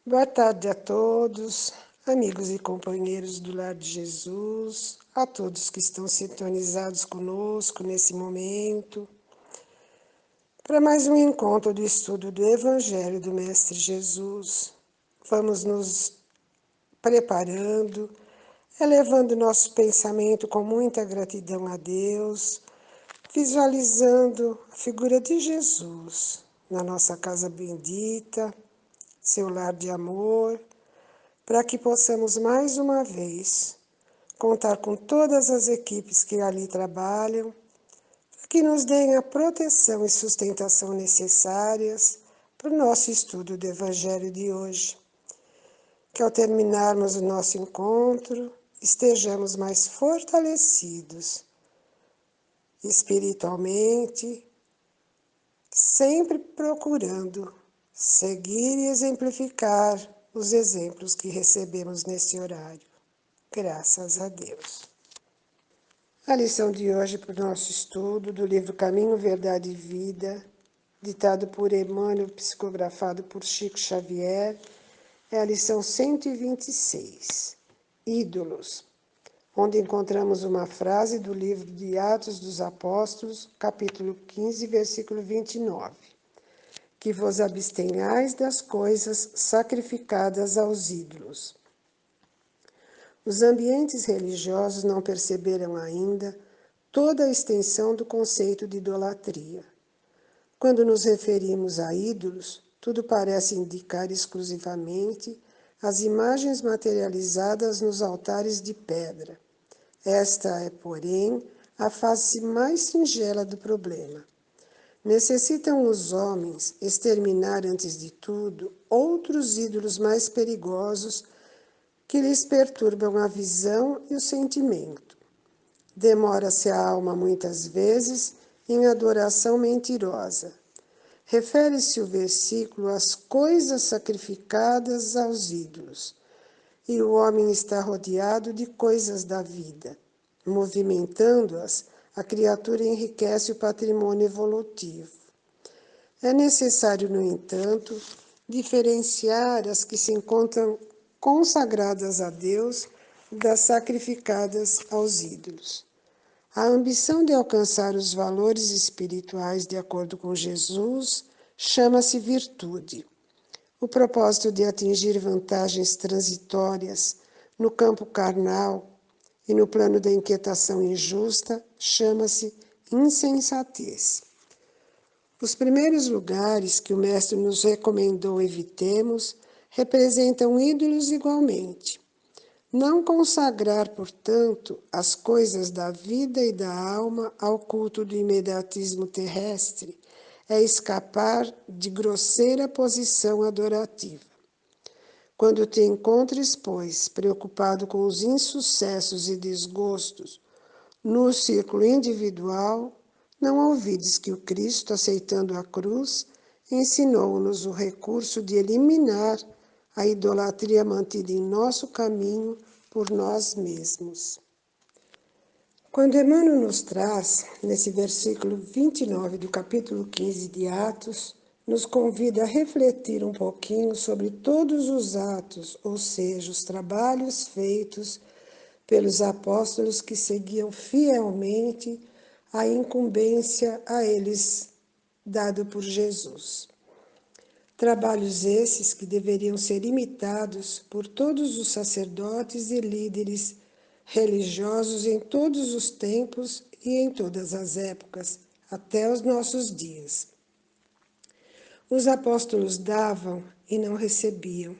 Boa tarde a todos, amigos e companheiros do Lar de Jesus, a todos que estão sintonizados conosco nesse momento, para mais um encontro do estudo do Evangelho do Mestre Jesus. Vamos nos preparando, elevando nosso pensamento com muita gratidão a Deus, visualizando a figura de Jesus na nossa casa bendita, seu lar de amor, para que possamos mais uma vez contar com todas as equipes que ali trabalham, para que nos deem a proteção e sustentação necessárias para o nosso estudo do Evangelho de hoje. Que ao terminarmos o nosso encontro, estejamos mais fortalecidos espiritualmente, sempre procurando seguir e exemplificar os exemplos que recebemos nesse horário. Graças a Deus. A lição de hoje para o nosso estudo do livro Caminho, Verdade e Vida, ditado por Emmanuel, psicografado por Chico Xavier, é a lição 126, Ídolos, onde encontramos uma frase do livro de Atos dos Apóstolos, capítulo 15, versículo 29. Que vos abstenhais das coisas sacrificadas aos ídolos. Os ambientes religiosos não perceberam ainda toda a extensão do conceito de idolatria. Quando nos referimos a ídolos, tudo parece indicar exclusivamente as imagens materializadas nos altares de pedra. Esta é, porém, a face mais singela do problema. Necessitam os homens exterminar, antes de tudo, outros ídolos mais perigosos que lhes perturbam a visão e o sentimento. Demora-se a alma muitas vezes em adoração mentirosa. Refere-se o versículo às coisas sacrificadas aos ídolos, e o homem está rodeado de coisas da vida. Movimentando-as, a criatura enriquece o patrimônio evolutivo. É necessário, no entanto, diferenciar as que se encontram consagradas a Deus das sacrificadas aos ídolos. A ambição de alcançar os valores espirituais de acordo com Jesus chama-se virtude. O propósito de atingir vantagens transitórias no campo carnal e no plano da inquietação injusta chama-se insensatez. Os primeiros lugares que o Mestre nos recomendou evitemos representam ídolos igualmente. Não consagrar, portanto, as coisas da vida e da alma ao culto do imediatismo terrestre é escapar de grosseira posição adorativa. Quando te encontres, pois, preocupado com os insucessos e desgostos no círculo individual, não ouvides que o Cristo, aceitando a cruz, ensinou-nos o recurso de eliminar a idolatria mantida em nosso caminho por nós mesmos. Quando Emmanuel nos traz, nesse versículo 29 do capítulo 15 de Atos, nos convida a refletir um pouquinho sobre todos os atos, ou seja, os trabalhos feitos pelos apóstolos que seguiam fielmente a incumbência a eles dado por Jesus. Trabalhos esses que deveriam ser imitados por todos os sacerdotes e líderes religiosos em todos os tempos e em todas as épocas, até os nossos dias. Os apóstolos davam e não recebiam,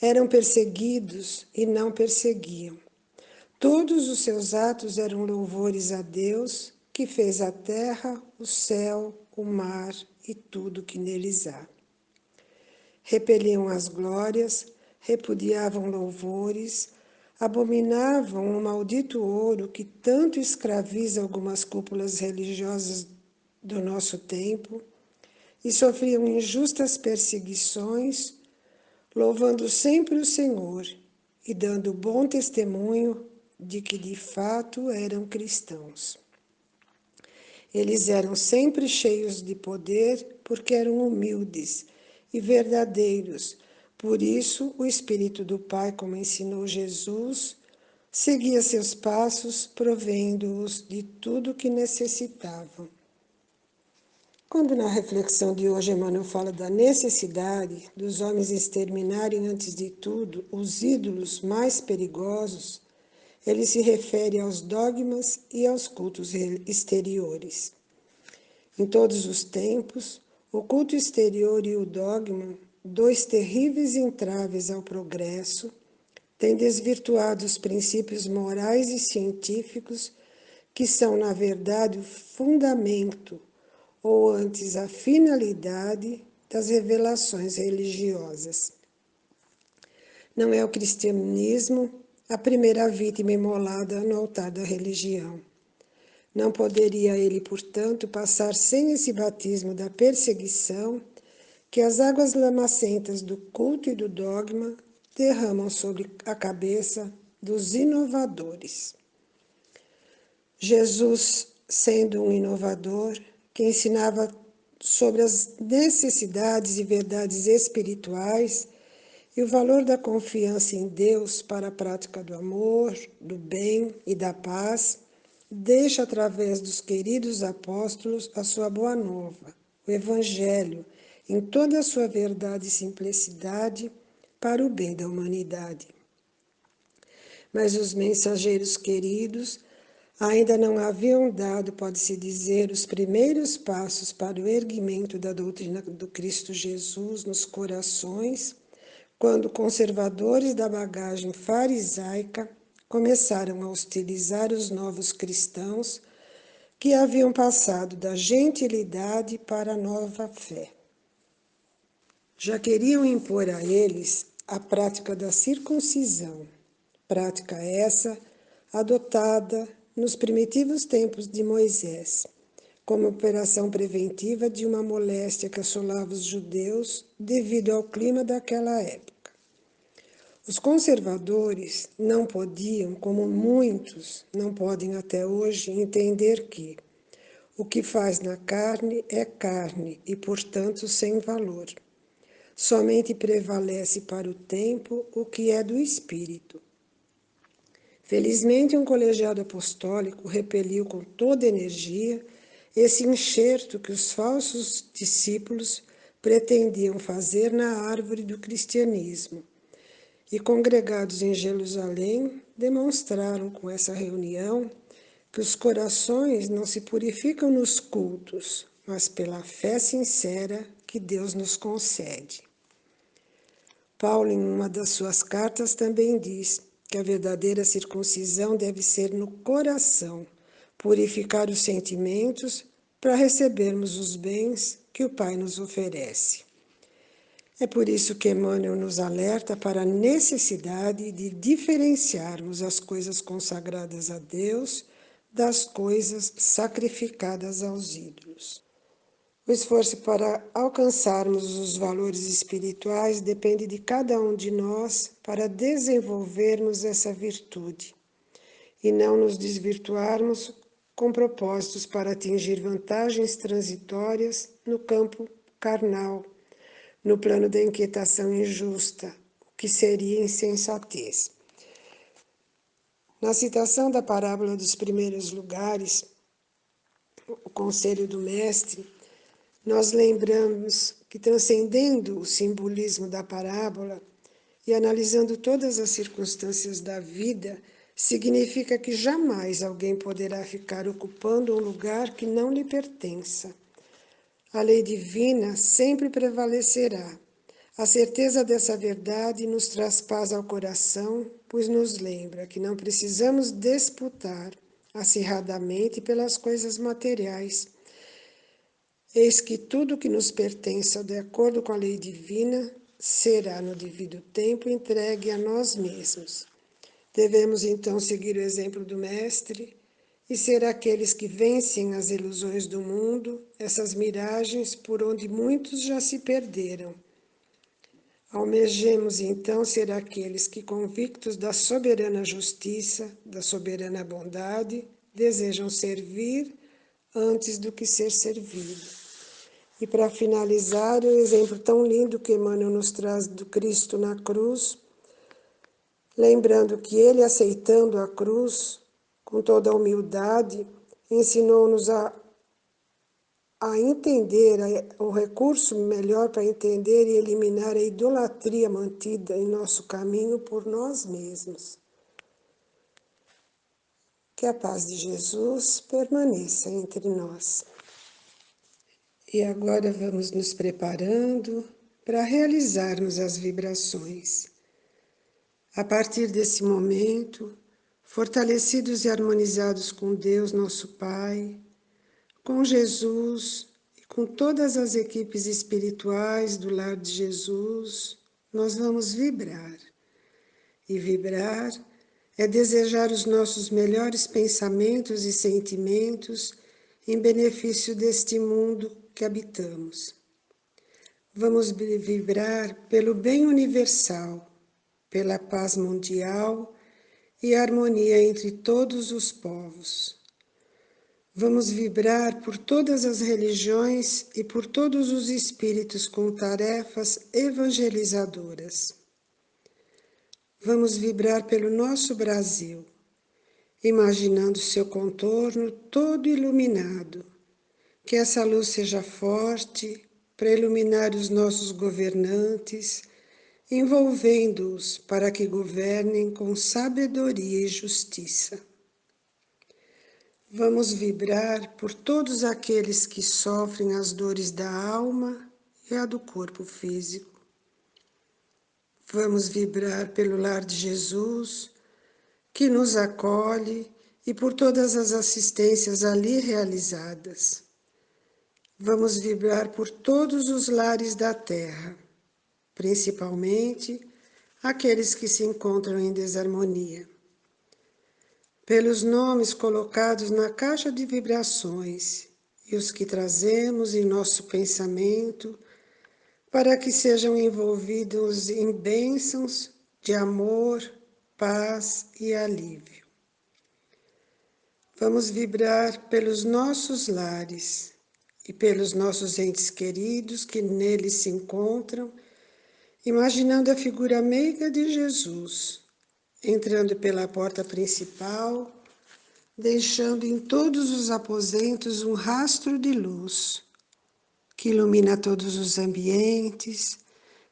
eram perseguidos e não perseguiam. Todos os seus atos eram louvores a Deus, que fez a terra, o céu, o mar e tudo que neles há. Repeliam as glórias, repudiavam louvores, abominavam o maldito ouro que tanto escraviza algumas cúpulas religiosas do nosso tempo e sofriam injustas perseguições, louvando sempre o Senhor e dando bom testemunho de que de fato eram cristãos. Eles eram sempre cheios de poder porque eram humildes e verdadeiros, Por isso, o Espírito do Pai, como ensinou Jesus, seguia seus passos, provendo-os de tudo o que necessitavam. Quando na reflexão de hoje Emmanuel fala da necessidade dos homens exterminarem antes de tudo os ídolos mais perigosos, ele se refere aos dogmas e aos cultos exteriores. Em todos os tempos, o culto exterior e o dogma, dois terríveis entraves ao progresso, têm desvirtuado os princípios morais e científicos que são, na verdade, o fundamento, ou antes a finalidade, das revelações religiosas. Não é o cristianismo a primeira vítima imolada no altar da religião. Não poderia ele, portanto, passar sem esse batismo da perseguição que as águas lamacentas do culto e do dogma derramam sobre a cabeça dos inovadores. Jesus, sendo um inovador, que ensinava sobre as necessidades e verdades espirituais e o valor da confiança em Deus para a prática do amor, do bem e da paz, deixa através dos queridos apóstolos a sua boa nova, o Evangelho, em toda a sua verdade e simplicidade, para o bem da humanidade. Mas os mensageiros queridos ainda não haviam dado, pode-se dizer, os primeiros passos para o erguimento da doutrina do Cristo Jesus nos corações, quando conservadores da bagagem farisaica começaram a hostilizar os novos cristãos que haviam passado da gentilidade para a nova fé. Já queriam impor a eles a prática da circuncisão, prática essa adotada nos primitivos tempos de Moisés, como operação preventiva de uma moléstia que assolava os judeus devido ao clima daquela época. Os conservadores não podiam, como muitos não podem até hoje, entender que o que faz na carne é carne e, portanto, sem valor. Somente prevalece para o tempo o que é do espírito. Felizmente, um colegiado apostólico repeliu com toda energia esse enxerto que os falsos discípulos pretendiam fazer na árvore do cristianismo. E congregados em Jerusalém, demonstraram com essa reunião que os corações não se purificam nos cultos, mas pela fé sincera que Deus nos concede. Paulo, em uma das suas cartas, também diz que a verdadeira circuncisão deve ser no coração, purificar os sentimentos para recebermos os bens que o Pai nos oferece. É por isso que Emmanuel nos alerta para a necessidade de diferenciarmos as coisas consagradas a Deus das coisas sacrificadas aos ídolos. O esforço para alcançarmos os valores espirituais depende de cada um de nós para desenvolvermos essa virtude e não nos desvirtuarmos com propósitos para atingir vantagens transitórias no campo carnal, no plano da inquietação injusta, o que seria insensatez. Na citação da parábola dos primeiros lugares, o conselho do mestre, nós lembramos que, transcendendo o simbolismo da parábola e analisando todas as circunstâncias da vida, significa que jamais alguém poderá ficar ocupando um lugar que não lhe pertença. A lei divina sempre prevalecerá. A certeza dessa verdade nos traz paz ao coração, pois nos lembra que não precisamos disputar acirradamente pelas coisas materiais. Eis que tudo que nos pertence, de acordo com a lei divina, será no devido tempo entregue a nós mesmos. Devemos então seguir o exemplo do Mestre e ser aqueles que vencem as ilusões do mundo, essas miragens por onde muitos já se perderam. Almejemos então ser aqueles que, convictos da soberana justiça, da soberana bondade, desejam servir antes do que ser servido. E para finalizar, o exemplo tão lindo que Emmanuel nos traz do Cristo na cruz, lembrando que ele, aceitando a cruz com toda a humildade, ensinou-nos a entender, o recurso melhor para entender e eliminar a idolatria mantida em nosso caminho por nós mesmos. Que a paz de Jesus permaneça entre nós. E agora vamos nos preparando para realizarmos as vibrações. A partir desse momento, fortalecidos e harmonizados com Deus, nosso Pai, com Jesus e com todas as equipes espirituais do Lar de Jesus, nós vamos vibrar. E vibrar é desejar os nossos melhores pensamentos e sentimentos em benefício deste mundo que habitamos. Vamos vibrar pelo bem universal, pela paz mundial e harmonia entre todos os povos. Vamos vibrar por todas as religiões e por todos os espíritos com tarefas evangelizadoras. Vamos vibrar pelo nosso Brasil, imaginando seu contorno todo iluminado. Que essa luz seja forte para iluminar os nossos governantes, envolvendo-os para que governem com sabedoria e justiça. Vamos vibrar por todos aqueles que sofrem as dores da alma e a do corpo físico. Vamos vibrar pelo Lar de Jesus, que nos acolhe, e por todas as assistências ali realizadas. Vamos vibrar por todos os lares da Terra, principalmente aqueles que se encontram em desarmonia. Pelos nomes colocados na caixa de vibrações e os que trazemos em nosso pensamento, para que sejam envolvidos em bênçãos de amor, paz e alívio. Vamos vibrar pelos nossos lares e pelos nossos entes queridos que neles se encontram, imaginando a figura meiga de Jesus, entrando pela porta principal, deixando em todos os aposentos um rastro de luz, que ilumina todos os ambientes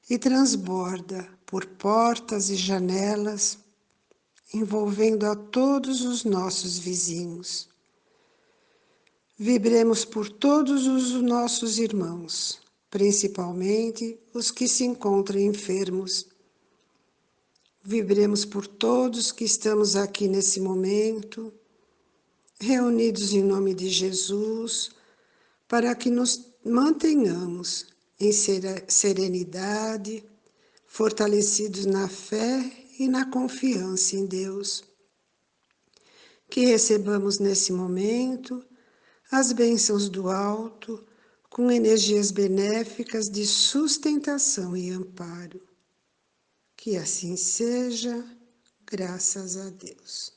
e transborda por portas e janelas, envolvendo a todos os nossos vizinhos. Vibremos por todos os nossos irmãos, principalmente os que se encontram enfermos. Vibremos por todos que estamos aqui nesse momento, reunidos em nome de Jesus, para que nos mantenhamos em serenidade, fortalecidos na fé e na confiança em Deus. Que recebamos nesse momento as bênçãos do alto, com energias benéficas de sustentação e amparo. Que assim seja, graças a Deus.